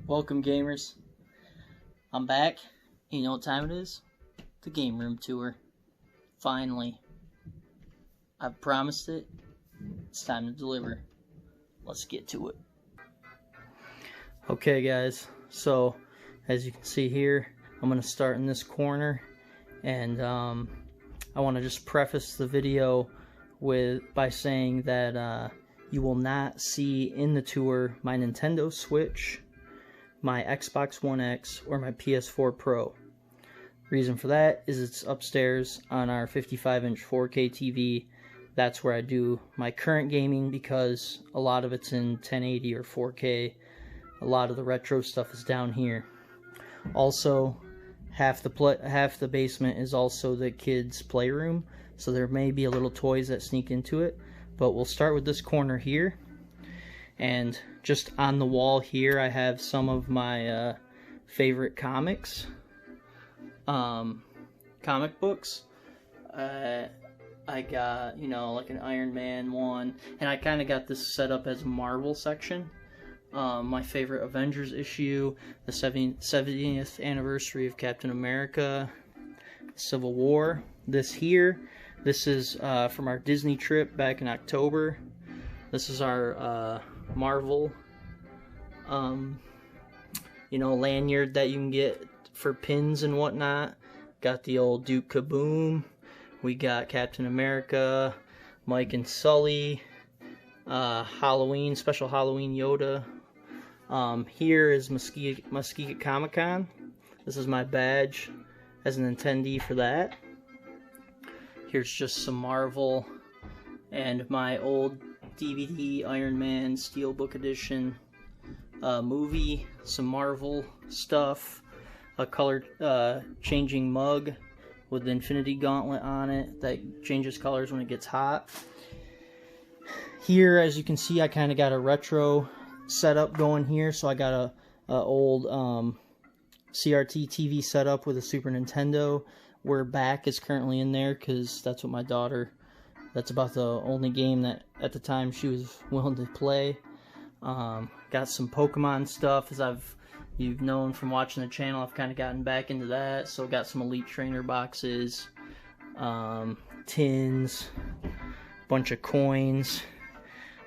Welcome, gamers. I'm back. You know what time it is? The game room tour. Finally. I've promised it. It's time to deliver. Let's get to it. Okay, guys. So, as you can see here, I'm going to start in this corner. And I want to just preface the video by saying that you will not see in the tour my Nintendo Switch, my Xbox One X, or my PS4 Pro. Reason for that is it's upstairs on our 55-inch 4K TV. That's where I do my current gaming because a lot of it's in 1080 or 4K. A lot of the retro stuff is down here. Also, half the basement is also the kids' playroom, so there may be a little toys that sneak into it. But we'll start with this corner here. And just on the wall here, I have some of my favorite comics, comic books. I got, like an Iron Man one, and I kind of got this set up as a Marvel section. My favorite Avengers issue, the 70th anniversary of Captain America, Civil War. This is from our Disney trip back in October. This is our Marvel, lanyard that you can get for pins and whatnot. Got the old Duke Kaboom. We got Captain America, Mike and Sully, Halloween, special Halloween Yoda. Here is Mesquite Comic-Con. This is my badge as an attendee for that. Here's just some Marvel and my old DVD Iron Man Steelbook Edition movie, some Marvel stuff, a color changing mug with the Infinity Gauntlet on it that changes colors when it gets hot. Here, as you can see, I kind of got a retro setup going here, so I got a old CRT TV setup with a Super Nintendo, where Back is currently in there because that's what my daughter, that's about the only game that at the time she was willing to play. Got some Pokemon stuff, as you've known from watching the channel. I've kind of gotten back into that, so got some Elite Trainer boxes, tins, bunch of coins.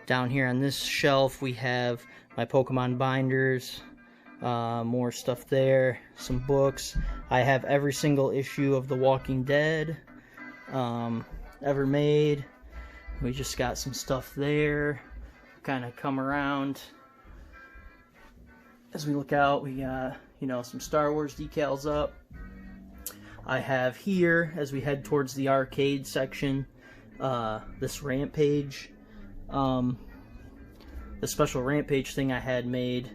Down here on this shelf we have my Pokemon binders, more stuff there, some books. I have every single issue of The Walking Dead ever made. We just got some stuff there. Kind of come around. As we look out, we got, some Star Wars decals up. I have here, as we head towards the arcade section, this Rampage, the special Rampage thing I had made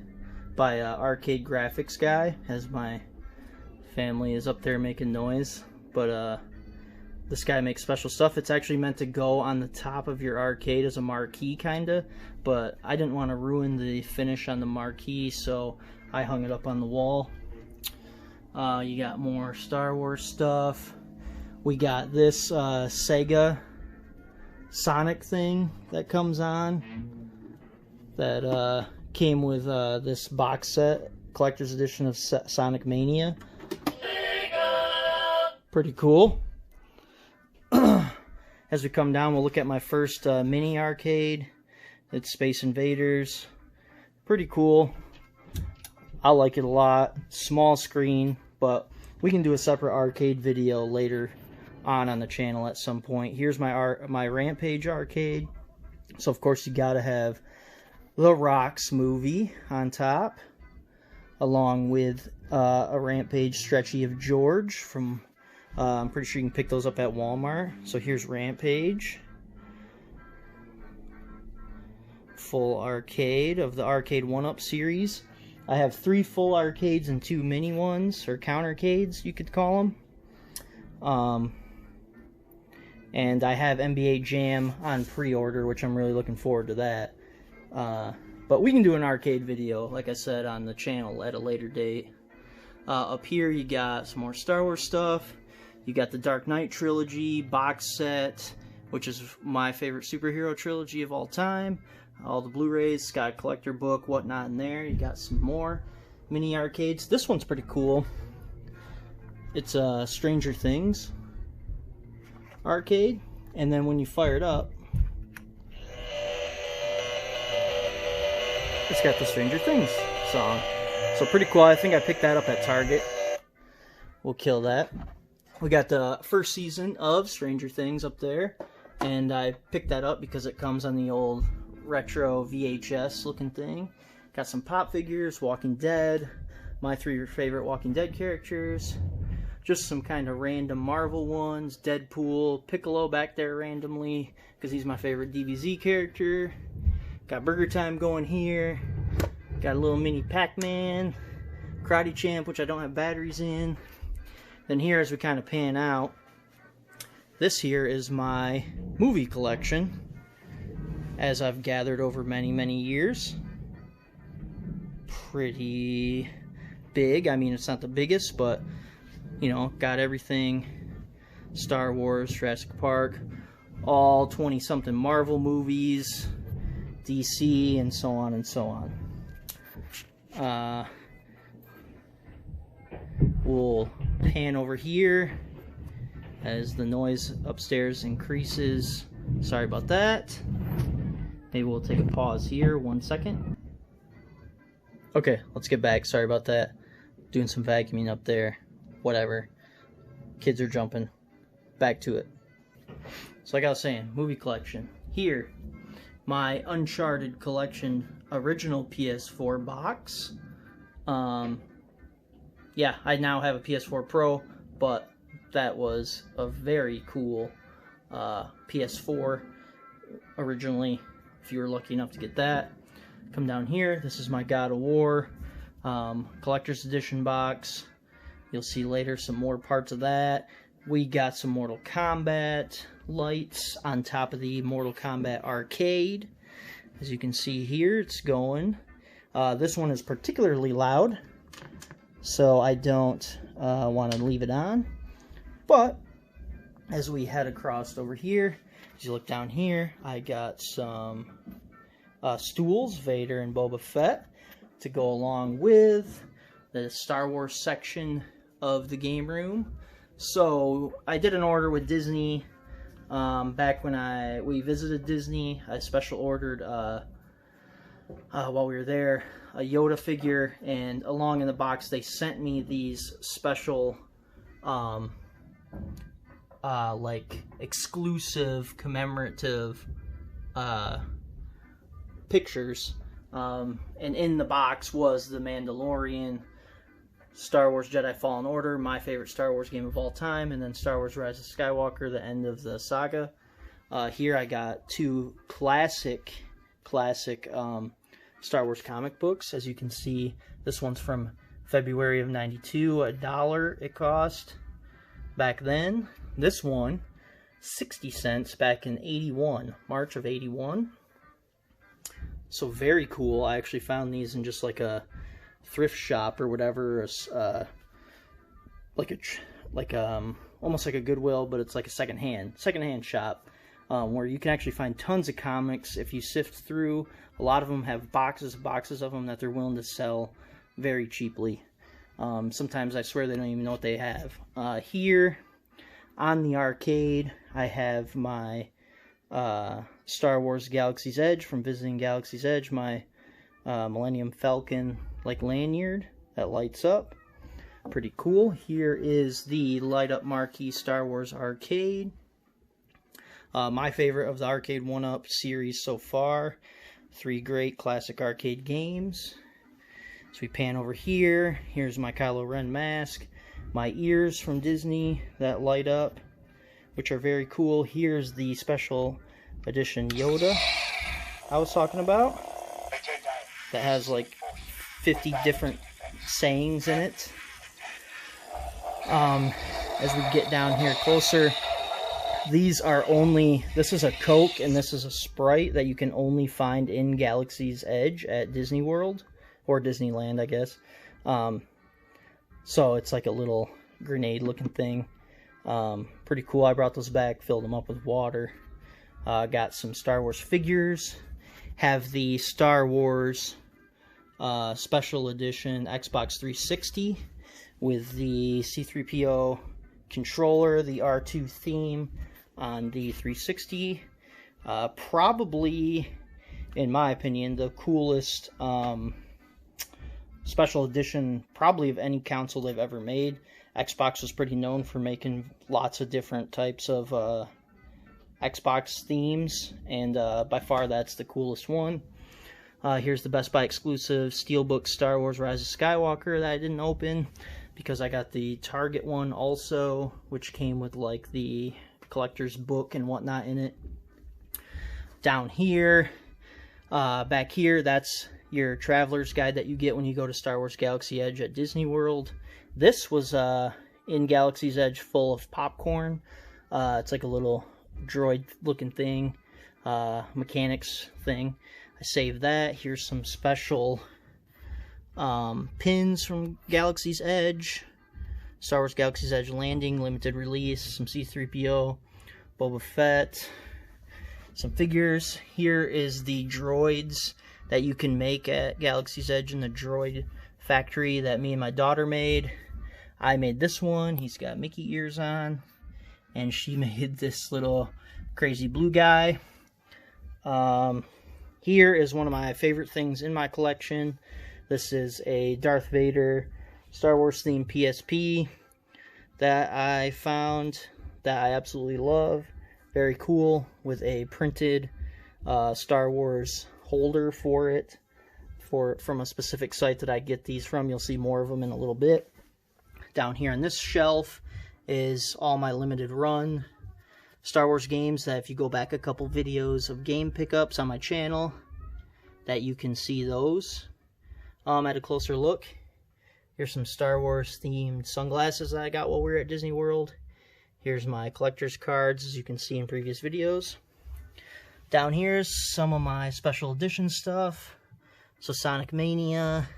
by Arcade Graphics guy, as my family is up there making noise. But this guy makes special stuff. It's actually meant to go on the top of your arcade as a marquee, kinda, but I didn't want to ruin the finish on the marquee, so I hung it up on the wall. You got more Star Wars stuff. We got this Sega Sonic thing that comes on, that came with this box set, collector's edition of Sonic Mania. Pretty cool. As we come down, we'll look at my first mini arcade. It's Space Invaders. Pretty cool. I like it a lot. Small screen, but we can do a separate arcade video later on the channel at some point. Here's my Rampage arcade. So of course you gotta have the Rocks movie on top, along with a Rampage stretchy of George from. I'm pretty sure you can pick those up at Walmart. So here's Rampage. Full arcade of the Arcade 1-Up series. I have 3 full arcades and 2 mini ones, or countercades you could call them. And I have NBA Jam on pre-order, which I'm really looking forward to that. But we can do an arcade video, like I said, on the channel at a later date. Up here you got some more Star Wars stuff. You got the Dark Knight trilogy box set, which is my favorite superhero trilogy of all time. All the Blu-rays, got a collector book, whatnot in there. You got some more. mini arcades. This one's pretty cool. It's a Stranger Things arcade, and then when you fire it up, it's got the Stranger Things song. So pretty cool. I think I picked that up at Target. We'll kill that. We got the first season of Stranger Things up there, and I picked that up because it comes on the old retro VHS looking thing. Got some pop figures, Walking Dead, my 3 favorite Walking Dead characters, just some kind of random Marvel ones, Deadpool, Piccolo back there randomly because he's my favorite DBZ character. Got Burger Time going here. Got a little mini Pac-Man, Karate Champ, which I don't have batteries in. Then here, as we kind of pan out, this here is my movie collection, as I've gathered over many, many years. Pretty big. I mean, it's not the biggest, but, you know, got everything. Star Wars, Jurassic Park, all 20-something Marvel movies, DC, and so on and so on. We'll pan over here as the noise upstairs increases. Sorry about that. Maybe we'll take a pause here 1 second. Okay, let's get back. Sorry about that. Doing some vacuuming up there. Whatever. Kids are jumping. Back to it. So like I was saying, movie collection. Here, my Uncharted collection original PS4 box. Yeah, I now have a PS4 Pro, but that was a very cool PS4 originally, if you were lucky enough to get that. Come down here, this is my God of War collector's edition box. You'll see later some more parts of that. We got some Mortal Kombat lights on top of the Mortal Kombat arcade. As you can see here, it's going. This one is particularly loud, so I don't want to leave it on. But as we head across over here, as you look down here, I got some stools, Vader and Boba Fett, to go along with the Star Wars section of the game room. So I did an order with Disney back when we visited Disney. I special ordered while we were there a Yoda figure, and along in the box they sent me these special like exclusive commemorative pictures, and in the box was the Mandalorian, Star Wars Jedi Fallen Order, my favorite Star Wars game of all time, and then Star Wars Rise of Skywalker, the end of the saga. Here I got 2 classic Star Wars comic books. As you can see, this one's from February of '92, $1 it cost back then. This one, 60 cents back in '81, March of '81. So very cool. I actually found these in just like a thrift shop or whatever, almost like a Goodwill, but it's like a secondhand shop, where you can actually find tons of comics if you sift through. A lot of them have boxes of them that they're willing to sell very cheaply. Sometimes I swear they don't even know what they have. Here on the arcade, I have my Star Wars Galaxy's Edge from visiting Galaxy's Edge, my Millennium Falcon like lanyard that lights up. Pretty cool. Here is the light up marquee Star Wars arcade. My favorite of the arcade 1-up series so far. 3 great classic arcade games. So we pan over here. Here's my Kylo Ren mask. My ears from Disney that light up, which are very cool. Here's the special edition Yoda I was talking about, that has like 50 different sayings in it. As we get down here closer, these are only, this is a Coke and this is a Sprite that you can only find in Galaxy's Edge at Disney World, or Disneyland, I guess. So it's like a little grenade looking thing. Pretty cool. I brought those back, filled them up with water. Got some Star Wars figures. Have the Star Wars special edition Xbox 360 with the C3PO controller, the R2 theme on the 360. Probably, in my opinion, the coolest special edition probably of any console they've ever made. Xbox was pretty known for making lots of different types of Xbox themes, and by far that's the coolest one. Here's the Best Buy exclusive Steelbook Star Wars Rise of Skywalker that I didn't open because I got the Target one also, which came with like the collector's book and whatnot in it. Down here, back here, that's your traveler's guide that you get when you go to Star Wars Galaxy Edge at Disney World. This was in Galaxy's Edge full of popcorn. It's like a little droid looking thing, mechanics thing. I saved that. Here's some special pins from Galaxy's Edge. Star Wars Galaxy's Edge Landing, limited release, some C3PO, Boba Fett, some figures. Here is the droids that you can make at Galaxy's Edge in the droid factory that me and my daughter made. I made this one. He's got Mickey ears on. And she made this little crazy blue guy. Here is one of my favorite things in my collection. This is a Darth Vader Star Wars themed PSP that I found that I absolutely love. Very cool, with a printed Star Wars holder for it from a specific site that I get these from. You'll see more of them in a little bit. Down here on this shelf is all my limited run Star Wars games that if you go back a couple videos of game pickups on my channel, that you can see those at a closer look. Here's some Star Wars themed sunglasses that I got while we were at Disney World. Here's my collector's cards, as you can see in previous videos. Down here's some of my special edition stuff. So Sonic Mania.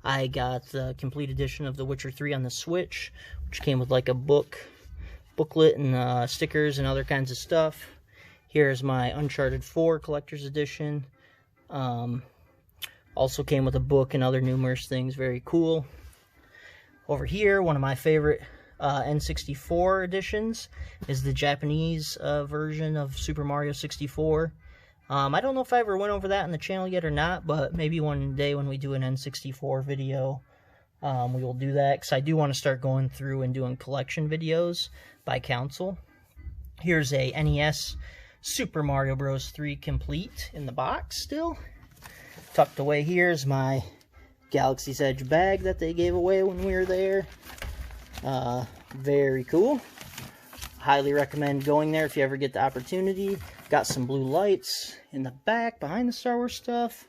I got the complete edition of The Witcher 3 on the Switch, which came with like a booklet and stickers and other kinds of stuff. Here's my Uncharted 4 collector's edition. Also came with a book and other numerous things. Very cool. Over here, one of my favorite N64 editions is the Japanese version of Super Mario 64. I don't know if I ever went over that on the channel yet or not, but maybe one day when we do an N64 video, we will do that, because I do want to start going through and doing collection videos by console. Here's a NES Super Mario Bros. 3 complete in the box still. Tucked away here is my Galaxy's Edge bag that they gave away when we were there. Very cool. Highly recommend going there if you ever get the opportunity. Got some blue lights in the back behind the Star Wars stuff.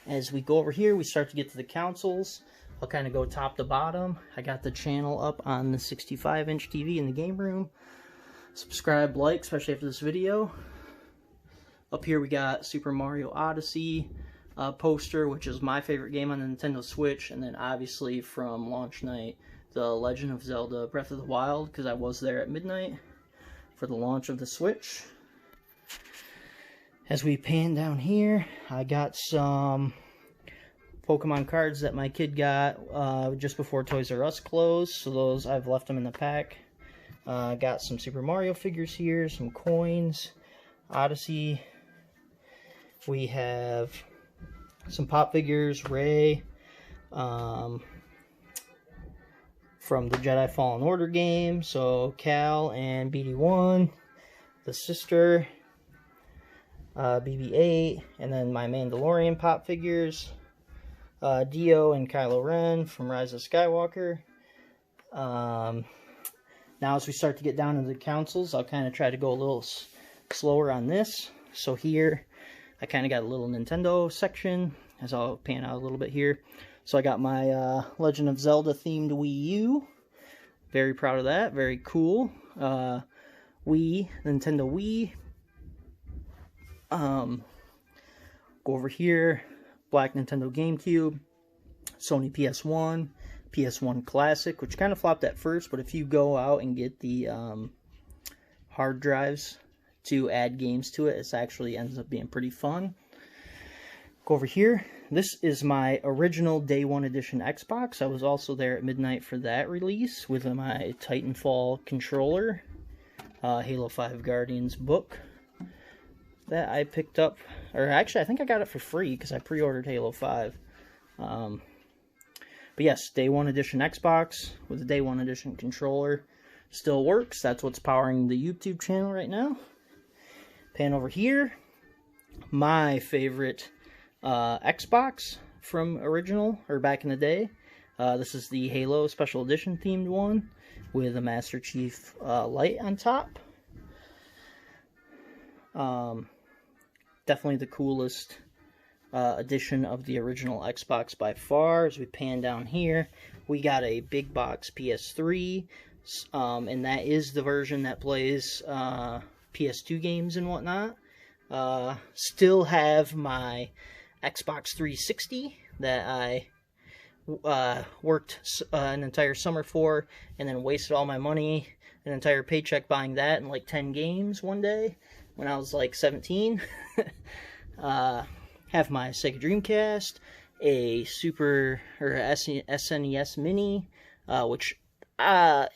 As we go over here, we start to get to the consoles. I'll kind of go top to bottom. I got the channel up on the 65-inch TV in the game room. Subscribe, like, especially after this video. Up here we got Super Mario Odyssey poster, which is my favorite game on the Nintendo Switch. And then obviously from launch night, The Legend of Zelda Breath of the Wild, because I was there at midnight for the launch of the Switch. As we pan down here, I got some Pokemon cards that my kid got just before Toys R Us closed, so those I've left them in the pack. Got some Super Mario figures here, some coins, Odyssey. We have some pop figures, Rey, from the Jedi Fallen Order game, so Cal and BD-1, the sister, BB-8, and then my Mandalorian pop figures, Dio and Kylo Ren from Rise of Skywalker. Now as we start to get down into the consoles, I'll kind of try to go a little slower on this. So here, I kind of got a little Nintendo section, as I'll pan out a little bit here. So I got my Legend of Zelda themed Wii U. Very proud of that. Very cool. Nintendo Wii. Go over here. Black Nintendo GameCube. Sony PS1. PS1 Classic, which kind of flopped at first, but if you go out and get the hard drives to add games to it, it actually ends up being pretty fun. Go over here. This is my original Day 1 Edition Xbox. I was also there at midnight for that release with my Titanfall controller, Halo 5 Guardians book that I picked up. Or actually, I think I got it for free because I pre-ordered Halo 5. But yes, Day 1 Edition Xbox with the Day 1 Edition controller. Still works. That's what's powering the YouTube channel right now. Pan over here. My favorite Xbox from original, or back in the day. This is the Halo Special Edition themed one with a Master Chief light on top. Definitely the coolest edition of the original Xbox by far. As we pan down here, we got a big box PS3, and that is the version that plays PS2 games and whatnot. Still have my Xbox 360 that I worked an entire summer for, and then wasted all my money, an entire paycheck buying that and like 10 games one day when I was like 17. Have my Sega Dreamcast, a SNES Mini, which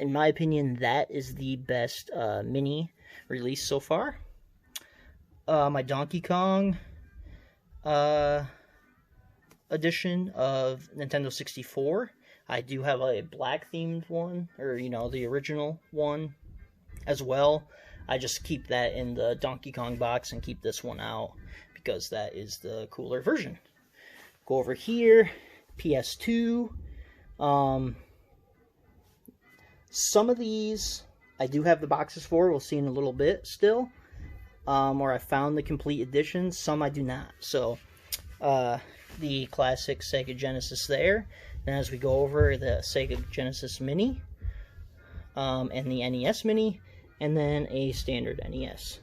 in my opinion that is the best mini release so far. My Donkey Kong edition of Nintendo 64. I do have a black themed one, or you know, the original one as well. I just keep that in the Donkey Kong box and keep this one out because that is the cooler version. Go over here, PS2. Some of these I do have the boxes for. We'll see in a little bit still. Or I found the complete editions. Some I do not. So, the classic Sega Genesis there. Then as we go over the Sega Genesis Mini, and the NES Mini, and then a standard NES.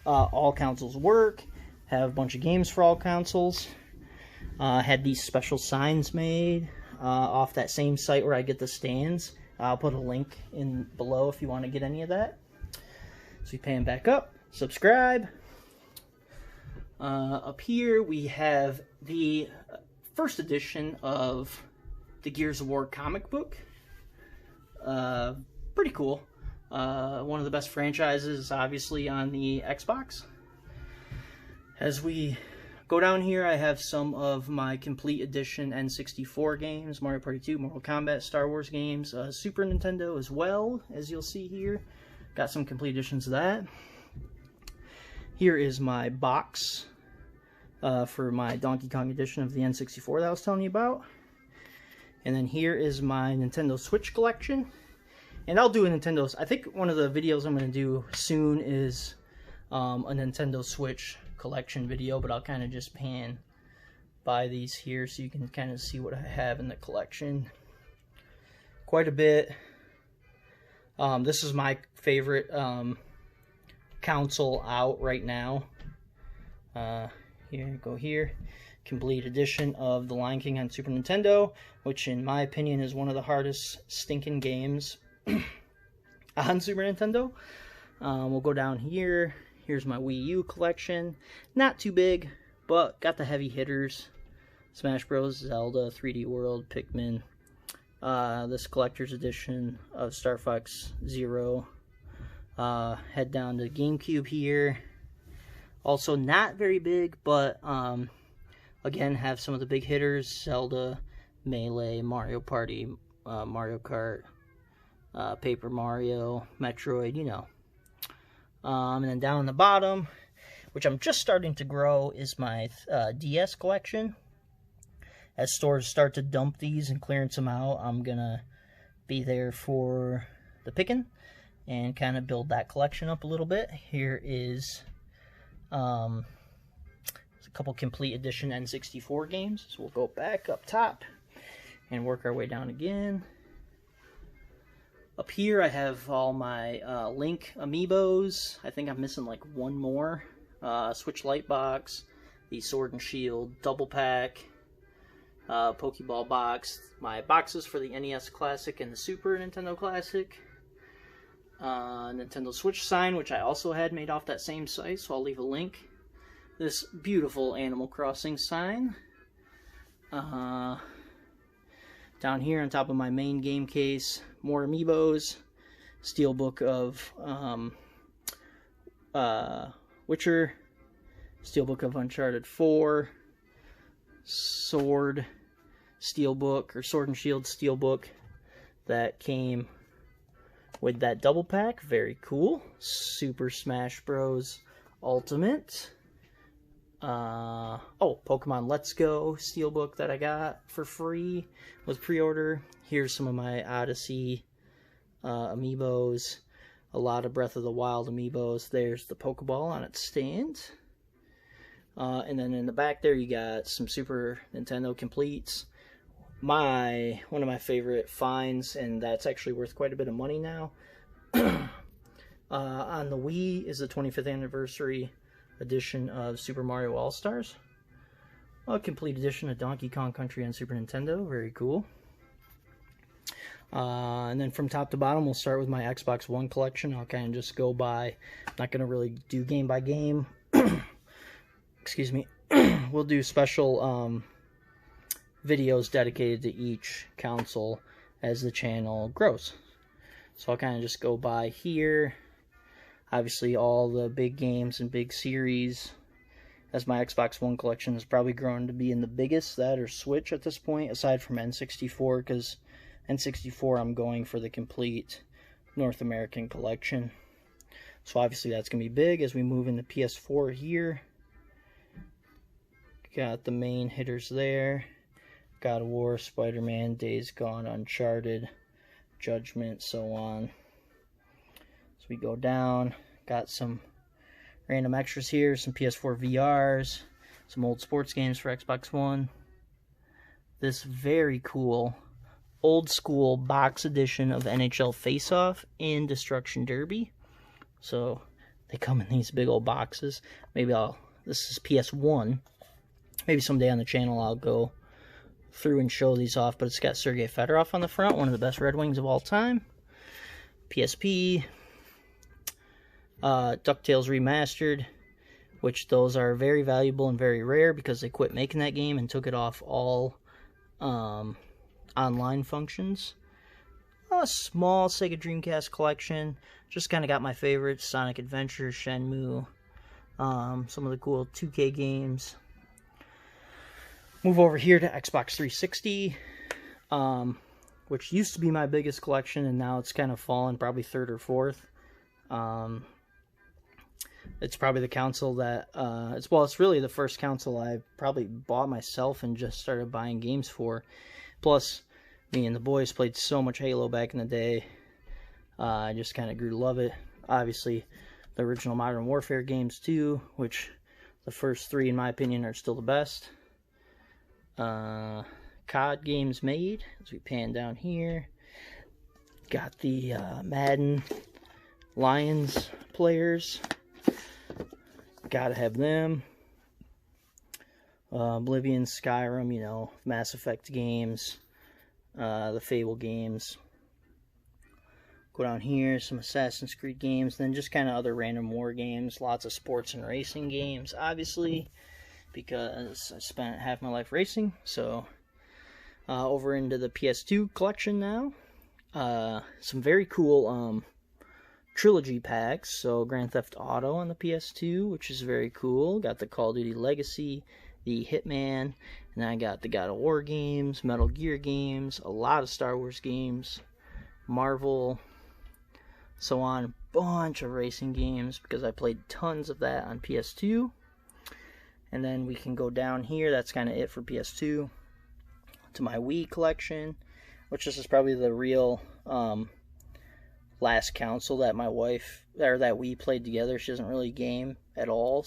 All consoles work. Have a bunch of games for all consoles. Had these special signs made off that same site where I get the stands. I'll put a link in below if you want to get any of that. So we pan back up. Subscribe. Up here we have the first edition of the Gears of War comic book. Pretty cool. One of the best franchises, obviously, on the Xbox. As we go down here, I have some of my complete edition N64 games, Mario Party 2, Mortal Kombat, Star Wars games, Super Nintendo as well, as you'll see here. Got some complete editions of that. Here is my box for my Donkey Kong edition of the N64 that I was telling you about. And then here is my Nintendo Switch collection. And I'll do a Nintendo... I think one of the videos I'm going to do soon is a Nintendo Switch collection video, but I'll kind of just pan by these here so you can kind of see what I have in the collection. Quite a bit. This is my favorite console out right now. Here, go here. Complete edition of The Lion King on Super Nintendo, which in my opinion is one of the hardest stinking games on Super Nintendo. We'll go down here. Here's my Wii U collection. Not too big, but got the heavy hitters. Smash Bros, Zelda, 3D World, Pikmin. This collector's edition of Star Fox Zero. Head down to GameCube here. Also not very big, but again have some of the big hitters: Zelda, Melee, Mario Party, Mario Kart, Paper Mario, Metroid, you know. And then down on the bottom, which I'm just starting to grow, is my DS collection. As stores start to dump these and clearance them out, I'm gonna be there for the picking and kind of build that collection up a little bit. Here is a couple complete edition N64 games. So we'll go back up top and work our way down again. Up here I have all my Link amiibos. I think I'm missing like one more. Switch Light Box, the Sword and Shield double pack, Pokeball box, my boxes for the NES Classic and the Super Nintendo Classic, Nintendo Switch sign, which I also had made off that same site, so I'll leave a link. this beautiful Animal Crossing sign. Down here on top of my main game case, more amiibos, steelbook of Witcher, steelbook of Uncharted 4, Sword steelbook, or Sword and Shield steelbook that came with that double pack. Very cool. Super Smash Bros. Ultimate. Oh, Pokemon Let's Go steelbook that I got for free with pre-order. Here's some of my Odyssey amiibos. A lot of Breath of the Wild amiibos. There's the Pokeball on its stand. And then in the back there you got some Super Nintendo completes. One of my favorite finds, and that's actually worth quite a bit of money now. On the Wii is the 25th anniversary edition of Super Mario All-Stars. A complete edition of Donkey Kong Country on Super Nintendo. Very cool. And then from top to bottom, we'll start with my Xbox One collection. I'll kind of just go by. I'm not going to really do game by game. Excuse me. We'll do special videos dedicated to each console as the channel grows. So I'll kind of just go by here. Obviously all the big games and big series, as my Xbox One collection has probably grown to be in the biggest, that or Switch at this point, aside from N64, because N64 I'm going for the complete North American collection. So obviously that's going to be big. As we move into PS4 here, got the main hitters there. God of War, Spider-Man, Days Gone, Uncharted, Judgment, so on. So we go down, got some random extras here, some PS4 VRs, some old sports games for Xbox One. This very cool old school box edition of NHL Face-Off and Destruction Derby. So they come in these big old boxes. This is PS1. Maybe someday on the channel I'll go through and show these off, but it's got Sergei Fedorov on the front, one of the best Red Wings of all time. PSP, DuckTales Remastered, which those are very valuable and very rare because they quit making that game and took it off all online functions. A small Sega Dreamcast collection, just kind of got my favorites: Sonic Adventure, Shenmue, some of the cool 2K games. Move over here to Xbox 360, which used to be my biggest collection, and now it's kind of fallen, probably third or fourth. It's probably the console that, it's really the first console I probably bought myself and just started buying games for. Plus, me and the boys played so much Halo back in the day, I just kind of grew to love it. Obviously, the original Modern Warfare games too, which the first three, in my opinion, are still the best. COD games made, as we pan down here. Got the Madden Lions players. Gotta have them. Oblivion, Skyrim, Mass Effect games, the Fable games. Go down here, some Assassin's Creed games, then just kind of other random war games, lots of sports and racing games, obviously, because I spent half my life racing. So over into the PS2 collection now. Some very cool trilogy packs. So Grand Theft Auto on the PS2, which is very cool. Got the Call of Duty Legacy, the Hitman, and then I got the God of War games, Metal Gear games, a lot of Star Wars games, Marvel, so on. A bunch of racing games because I played tons of that on PS2. And then we can go down here. That's kind of it for PS2. To my Wii collection, which this is probably the real last console that my wife, or that we played together. She doesn't really game at all,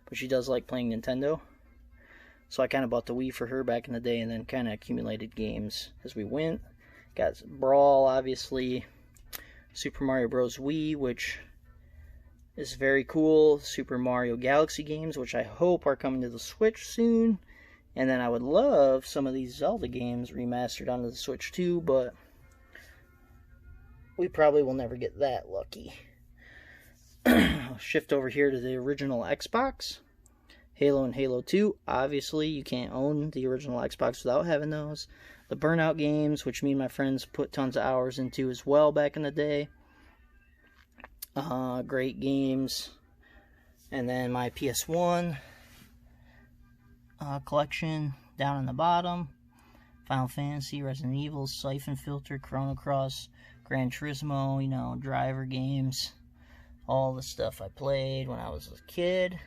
but she does like playing Nintendo. So I kind of bought the Wii for her back in the day, and then kind of accumulated games as we went. Got Brawl, obviously. Super Mario Bros. Wii, which is very cool. Super Mario Galaxy games, which I hope are coming to the Switch soon. And then I would love some of these Zelda games remastered onto the Switch too, but we probably will never get that lucky. I'll shift over here to the original Xbox. Halo and Halo 2. Obviously, you can't own the original Xbox without having those. The Burnout games, which me and my friends put tons of hours into as well back in the day. Great games. And then my PS1 collection down in the bottom. Final Fantasy, Resident Evil, Siphon Filter, Chrono Cross, Gran Turismo, you know, driver games. All the stuff I played when I was a kid.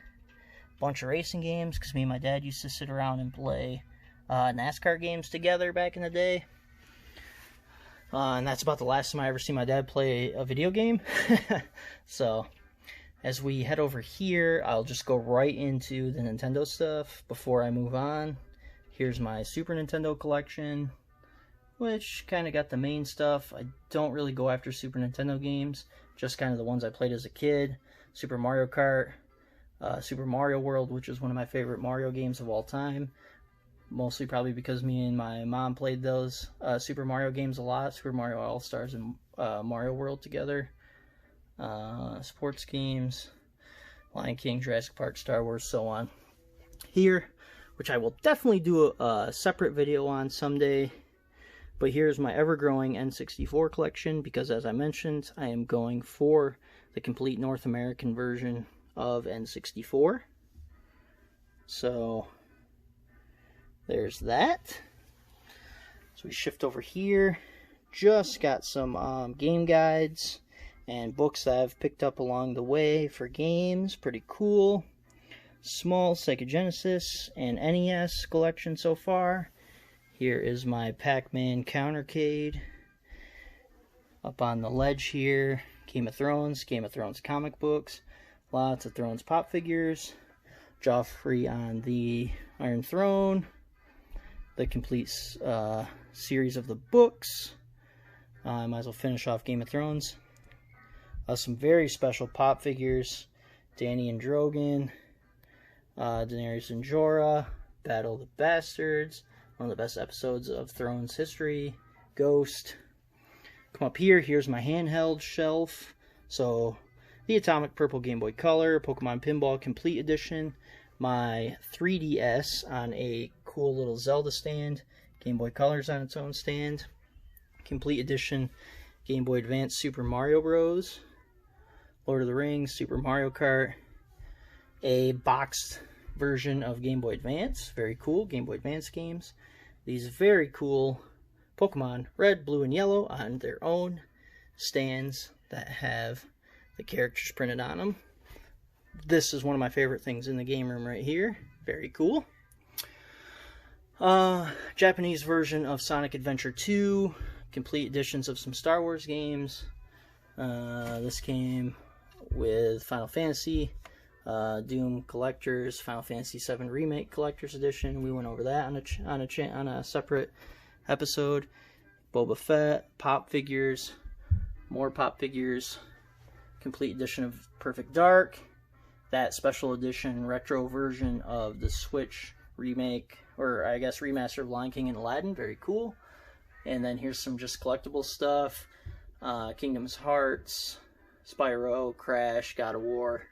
Bunch of racing games, because me and my dad used to sit around and play NASCAR games together back in the day. And that's about the last time I ever seen my dad play a video game. So, as we head over here, I'll just go right into the Nintendo stuff before I move on. Here's my Super Nintendo collection, which kind of got the main stuff. I don't really go after Super Nintendo games, just kind of the ones I played as a kid. Super Mario Kart, Super Mario World, which is one of my favorite Mario games of all time. Mostly probably because me and my mom played those Super Mario games a lot. Super Mario All-Stars and Mario World together. Sports games, Lion King, Jurassic Park, Star Wars, so on. Here, which I will definitely do a separate video on someday. But here's my ever-growing N64 collection, because as I mentioned, I am going for the complete North American version of N64. So, there's that. So we shift over here. Just got some game guides and books that I've picked up along the way for games. Pretty cool. Small Sega Genesis and NES collection so far. Here is my Pac-Man countercade. Up on the ledge here, Game of Thrones comic books, lots of Thrones pop figures, Joffrey on the Iron Throne, the complete series of the books. I might as well finish off Game of Thrones. Some very special pop figures, Dany and Drogon, Daenerys and Jorah, Battle of the Bastards, one of the best episodes of Thrones history, Ghost. Come up here, here's my handheld shelf. So, the Atomic Purple Game Boy Color, Pokemon Pinball Complete Edition, my 3DS on a cool little Zelda stand, Game Boy Color's on its own stand, Complete Edition Game Boy Advance Super Mario Bros., Lord of the Rings, Super Mario Kart, a boxed version of Game Boy Advance, very cool, Game Boy Advance games. These very cool Pokemon Red, Blue, and Yellow on their own stands that have the characters printed on them. This is one of my favorite things in the game room right here. Very cool. Japanese version of Sonic Adventure 2, complete editions of some Star Wars games. This came with Final Fantasy, Doom Collectors, Final Fantasy VII Remake Collector's Edition. We went over that on a separate episode. Boba Fett, pop figures, more pop figures, complete edition of Perfect Dark, that special edition retro version of the Switch remake, or I guess remaster of Lion King and Aladdin, very cool. And then here's some just collectible stuff, Kingdom's Hearts, Spyro, Crash, God of War,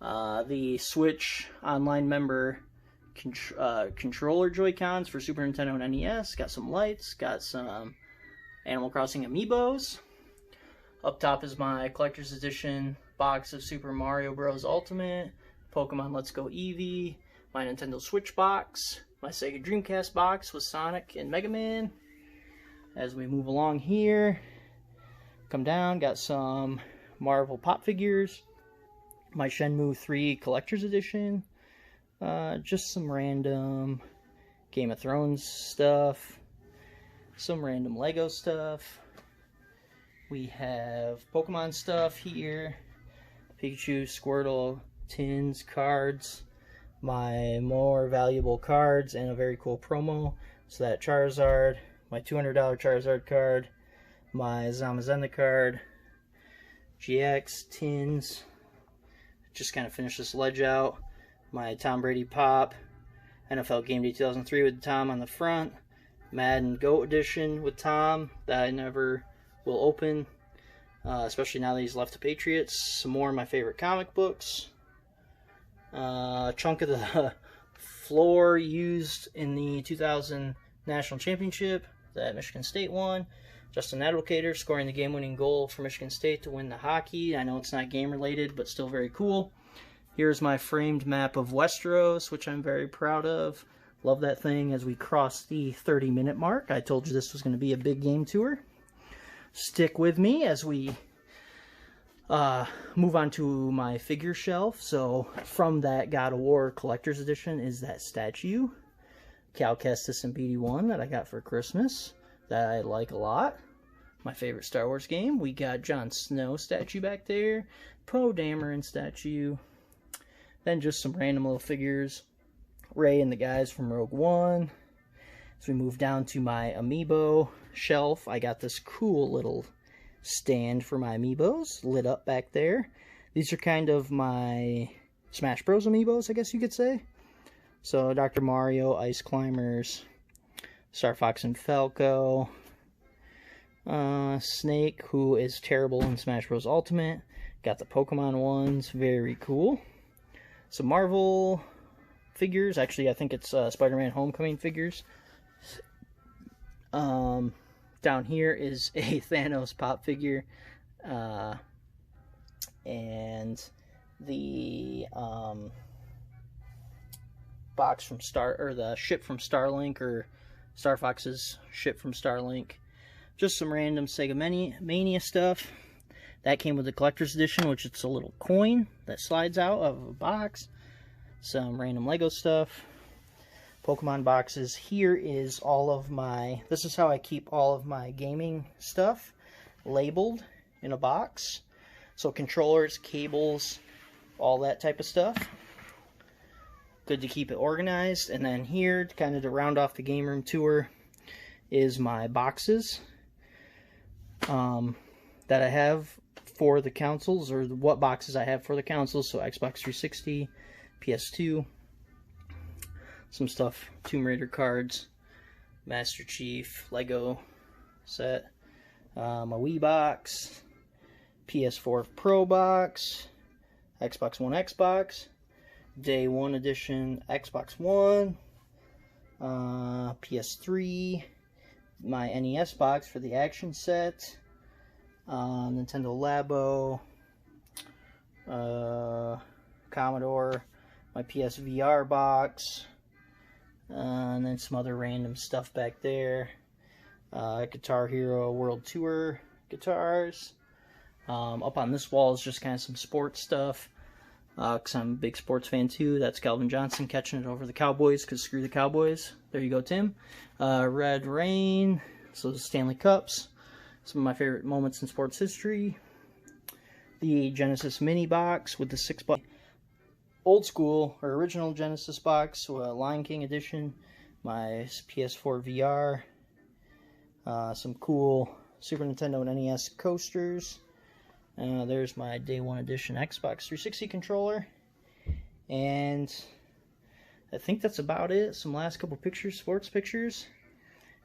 the Switch online member controller Joy-Cons for Super Nintendo and NES, got some lights, got some Animal Crossing amiibos. Up top is my collector's edition box of Super Mario Bros. Ultimate, Pokemon Let's Go Eevee, my Nintendo Switch box, my Sega Dreamcast box with Sonic and Mega Man. As we move along here, come down, got some Marvel pop figures, my Shenmue 3 collector's edition, just some random Game of Thrones stuff, some random Lego stuff. We have Pokemon stuff here, Pikachu, Squirtle, tins, cards, my more valuable cards, and a very cool promo. So that Charizard, my $200 Charizard card, my Zamazenta card, GX, tins, just kind of finish this ledge out, my Tom Brady Pop, NFL Game Day 2003 with Tom on the front, Madden GOAT Edition with Tom that I never will open, especially now that he's left the Patriots. Some more of my favorite comic books, chunk of the floor used in the 2000 National Championship that Michigan State won. Justin Advocator scoring the game-winning goal for Michigan State to win the hockey. I know it's not game-related, but still very cool. Here's my framed map of Westeros, which I'm very proud of. Love that thing as we cross the 30-minute mark. I told you this was going to be a big game tour. Stick with me as we move on to my figure shelf. So from that God of War Collector's Edition is that statue, Cal Kestis and BD1 that I got for Christmas that I like a lot. My favorite Star Wars game. We got Jon Snow statue back there, Poe Dameron statue, then just some random little figures, Rey and the guys from Rogue One. As we move down to my amiibo shelf, I got this cool little stand for my amiibos lit up back there. These are kind of my Smash Bros amiibos, I guess you could say. So Dr. Mario, Ice Climbers, Star Fox and Falco, Snake, who is terrible in Smash Bros Ultimate. Got the Pokemon ones, very cool. Some Marvel figures, actually I think it's Spider-Man Homecoming figures. Down here is a Thanos pop figure, and the box from the ship from Starlink, or Star Fox's ship from Starlink. Just some random Sega Mania stuff. That came with the Collector's Edition, which it's a little coin that slides out of a box. Some random Lego stuff. Pokemon boxes. Here is all of my, this is how I keep all of my gaming stuff labeled in a box. So controllers, cables, all that type of stuff. Good to keep it organized. And then here, kind of to round off the game room tour, is my boxes that I have for the consoles, or what boxes I have for the consoles. So Xbox 360, PS2, some stuff, Tomb Raider cards, Master Chief, Lego set, my Wii box, PS4 Pro box, Xbox One Xbox, Day 1 Edition Xbox One, PS3, my NES box for the action set, Nintendo Labo, Commodore, my PSVR box, and then some other random stuff back there. Guitar Hero World Tour guitars. Up on this wall is just kind of some sports stuff, because I'm a big sports fan too. That's Calvin Johnson catching it over the Cowboys, because screw the Cowboys. There you go, Tim. Red Rain, so the Stanley Cups. Some of my favorite moments in sports history. The Genesis Mini box with the 6-box. Old school, or original Genesis box, Lion King edition. My PS4 VR. Some cool Super Nintendo and NES coasters. There's my Day 1 Edition Xbox 360 controller. And I think that's about it. Some last couple pictures, sports pictures.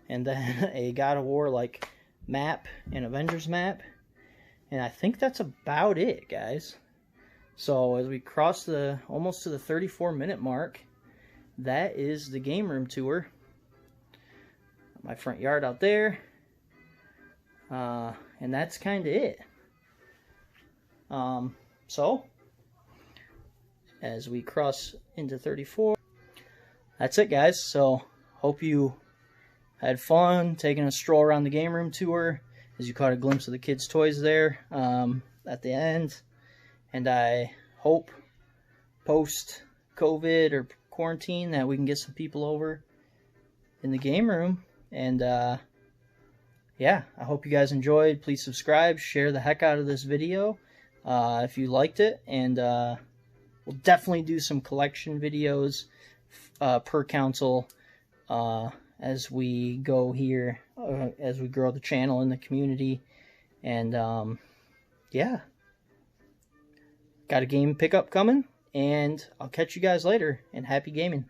And then a God of War like map, an Avengers map. And I think that's about it, guys. So as we cross almost to the 34-minute mark, that is the game room tour. My front yard out there. And that's kind of it. So, as we cross into 34, that's it, guys. So, hope you had fun taking a stroll around the game room tour, as you caught a glimpse of the kids' toys there at the end. And I hope post-COVID or quarantine that we can get some people over in the game room. And yeah, I hope you guys enjoyed. Please subscribe, share the heck out of this video if you liked it. And we'll definitely do some collection videos per council as we go here, as we grow the channel in the community. And yeah, got a game pickup coming, and I'll catch you guys later, and happy gaming.